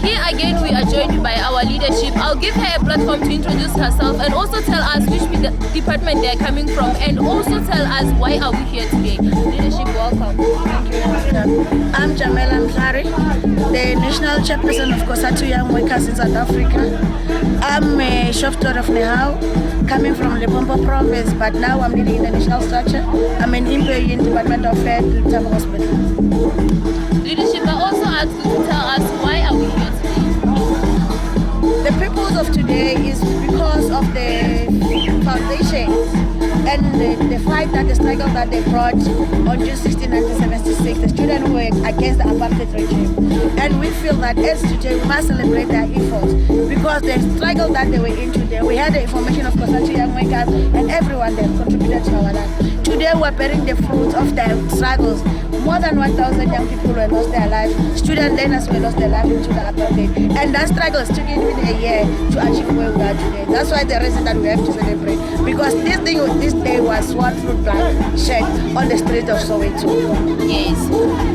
Here again, we are joined by our leadership. I'll give her a platform to introduce herself and also tell us which department they are coming from, and also tell us why are we here today. Leadership, welcome. Thank you. I'm Jamela Mhlari, the national chairperson of COSATU Young Workers in South Africa. I'm a shop steward of Nehau, coming from Limpopo province, but now I'm leading the national structure. I'm an employee in Department of Health at Tambo Hospital. Leadership, I also asked you to tell us why are we here today. The purpose of today is because of the foundation and the fight that the struggle that they brought on June 16, 1976, the students were against the apartheid regime. And we feel that as today we must celebrate their efforts because the struggle that they were in today, we had the information of COSATU Young Workers and everyone that contributed to our life. Today we're bearing the fruits of their struggles. More than 1,000 young people were lost their lives. Student learners were lost their lives into the apartheid. And that struggle is taking even a year to achieve where we are today. That's why the reason that we have to celebrate. Because this day was one fruit plant shed on the street of Soweto. Yes.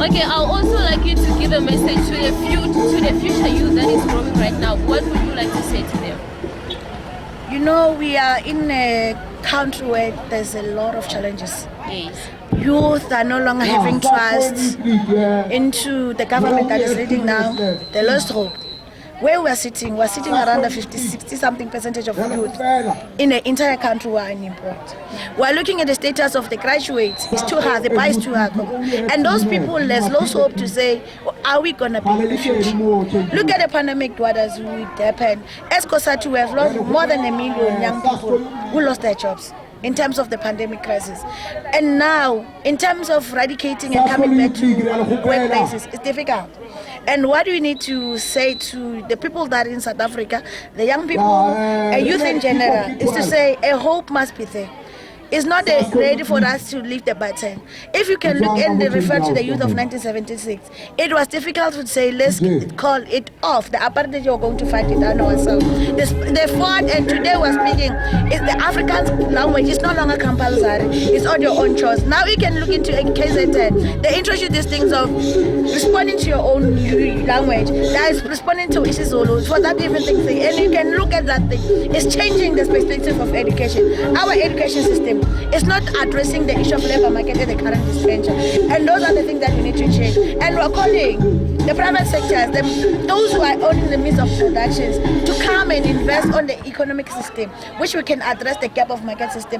Okay, I'll also like you to give a message to the future youth that is growing right now. What would you like to say to them? You know, we are in a country where there's a lot of challenges. Yes. Youth are no longer having trust into the government that is leading now. They lost hope. Where we're sitting around the 50, 60 something percentage of youth in the entire country who are unemployed. We're looking at the status of the graduates. It's too hard, the price is too hard. And those people, there's lost hope to say, are we going to be in the future? Look at the pandemic, what has happened. As COSATU, we have lost more than 1 million young people who lost their jobs in terms of the pandemic crisis. And now, in terms of eradicating and coming back to workplaces, it's difficult. And what we need to say to the people that are in South Africa, the young people, and youth in general, is to say a hope must be there. It's not ready for us to leave the baton. If you can look and refer to the youth of 1976, it was difficult to say, let's call it off. The apartheid, you're going to fight it on ourselves. They fought, and today we're speaking. The African language is no longer compulsory. It's on your own choice. Now you can look into KZN. They introduce these things of responding to your own language. That is responding to isiZulu. For that different thing. And you can look at that thing. It's changing the perspective of education. Our education system is not addressing the issue of labor market in the current dispensation. And those are the things that we need to change. And we're calling the private sectors, those who are owning the means of productions, to come and invest on the economic system, which we can address the gap of market system